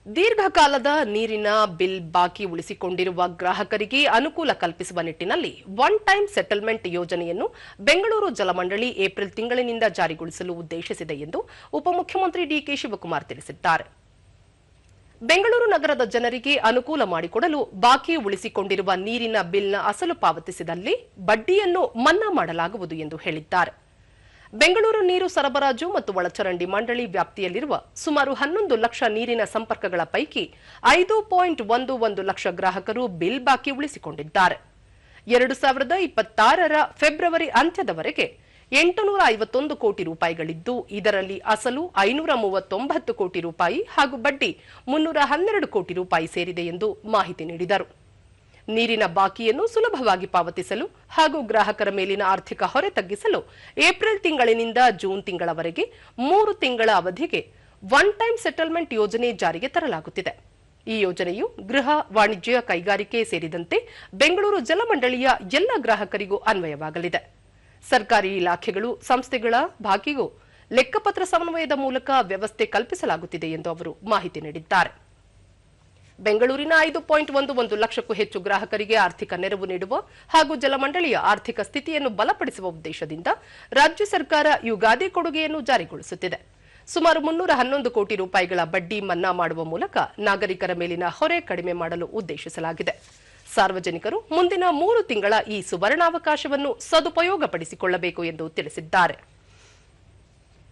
ದೀರ್ಘಕಾಲದ ನೀರಿನ ಬಿಲ್ ಬಾಕಿ ಉಳಿಸಿಕೊಂಡಿರುವ ಗ್ರಾಹಕರಿಗೆ ಅನುಕೂಲ ಕಲ್ಪಿಸುವ ನಿಟ್ಟಿನಲ್ಲಿ ಒನ್ ಟೈಮ್ ಸೆಟಲ್ಮೆಂಟ್ ಯೋಜನೆಯನ್ನು ಬೆಂಗಳೂರು ಜಲಮಂಡಳಿ ಏಪ್ರಿಲ್ ತಿಂಗಳಿನಿಂದ ಜಾರಿಗೊಳಿಸಲು ಉದ್ದೇಶಿಸಿದೆ ಎಂದು ಉಪಮುಖ್ಯಮಂತ್ರಿ ಡಿಕೆ ಶಿವಕುಮಾರ್ ತಿಳಿಸಿದ್ದಾರೆ. ಬೆಂಗಳೂರು ನಗರದ ಜನರಿಗೆ ಅನುಕೂಲ ಮಾಡಿಕೊಡಲು ಬಾಕಿ ಉಳಿಸಿಕೊಂಡಿರುವ ನೀರಿನ ಬಿಲ್ನ ಅಸಲು ಪಾವತಿಸಿದಲ್ಲಿ ಬಡ್ಡಿಯನ್ನು ಮನ್ನಾ ಮಾಡಲಾಗುವುದು ಎಂದು ಹೇಳಿದ್ದಾರೆ. ಬೆಂಗಳೂರು ನೀರು ಸರಬರಾಜು ಮತ್ತು ಒಳಚರಂಡಿ ಮಂಡಳಿ ವ್ಯಾಪ್ತಿಯಲ್ಲಿರುವ ಸುಮಾರು 11 ಲಕ್ಷ ನೀರಿನ ಸಂಪರ್ಕಗಳ ಪೈಕಿ 5.11 ಲಕ್ಷ ಗ್ರಾಹಕರು ಬಿಲ್ ಬಾಕಿ ಉಳಿಸಿಕೊಂಡಿದ್ದಾರೆ. 2026ರ ಫೆಬ್ರವರಿ ಅಂತ್ಯದವರೆಗೆ 851 ಕೋಟಿ ರೂಪಾಯಿಗಳಿದ್ದು, ಇದರಲ್ಲಿ ಅಸಲು 539 ಕೋಟಿ ರೂಪಾಯಿ ಹಾಗೂ ಬಡ್ಡಿ 312 ಕೋಟಿ ರೂಪಾಯಿ ಸೇರಿದೆ ಎಂದು ಮಾಹಿತಿ ನೀಡಿದರು. ನೀರಿನ ಬಾಕಿಯನ್ನು ಸುಲಭವಾಗಿ ಪಾವತಿಸಲು ಹಾಗೂ ಗ್ರಾಹಕರ ಮೇಲಿನ ಆರ್ಥಿಕ ಹೊರೆ ತಗ್ಗಿಸಲು ಏಪ್ರಿಲ್ ತಿಂಗಳಿನಿಂದ ಜೂನ್ ತಿಂಗಳವರೆಗೆ 3 ತಿಂಗಳ ಅವಧಿಗೆ ಒನ್ ಟೈಮ್ ಸೆಟಲ್ಮೆಂಟ್ ಯೋಜನೆ ಜಾರಿಗೆ ತರಲಾಗುತ್ತಿದೆ. ಈ ಯೋಜನೆಯು ಗೃಹ, ವಾಣಿಜ್ಯ, ಕೈಗಾರಿಕೆ ಸೇರಿದಂತೆ ಬೆಂಗಳೂರು ಜಲಮಂಡಳಿಯ ಎಲ್ಲ ಗ್ರಾಹಕರಿಗೂ ಅನ್ವಯವಾಗಲಿದೆ. ಸರ್ಕಾರಿ ಇಲಾಖೆಗಳು, ಸಂಸ್ಥೆಗಳ ಬಾಕಿಗೂ ಲೆಕ್ಕಪತ್ರ ಸಮನ್ವಯದ ಮೂಲಕ ವ್ಯವಸ್ಥೆ ಕಲ್ಪಿಸಲಾಗುತ್ತಿದೆ ಎಂದು ಅವರು ಮಾಹಿತಿ ನೀಡಿದ್ದಾರೆ. ಬೆಂಗಳೂರಿನ 5.11 ಲಕ್ಷಕ್ಕೂ ಹೆಚ್ಚು ಗ್ರಾಹಕರಿಗೆ ಆರ್ಥಿಕ ನೆರವು ನೀಡುವ ಹಾಗೂ ಜಲಮಂಡಳಿಯ ಆರ್ಥಿಕ ಸ್ಥಿತಿಯನ್ನು ಬಲಪಡಿಸುವ ಉದ್ದೇಶದಿಂದ ರಾಜ್ಯ ಸರ್ಕಾರ ಯುಗಾದಿ ಕೊಡುಗೆಯನ್ನು ಜಾರಿಗೊಳಿಸುತ್ತಿದೆ. ಸುಮಾರು 311 ಕೋಟಿ ರೂಪಾಯಿಗಳ ಬಡ್ಡಿ ಮನ್ನಾ ಮಾಡುವ ಮೂಲಕ ನಾಗರಿಕರ ಮೇಲಿನ ಹೊರೆ ಕಡಿಮೆ ಮಾಡಲು ಉದ್ದೇಶಿಸಲಾಗಿದೆ. ಸಾರ್ವಜನಿಕರು ಮುಂದಿನ 3 ತಿಂಗಳ ಈ ಸುವರ್ಣಾವಕಾಶವನ್ನು ಸದುಪಯೋಗಪಡಿಸಿಕೊಳ್ಳಬೇಕು ಎಂದು ತಿಳಿಸಿದ್ದಾರೆ.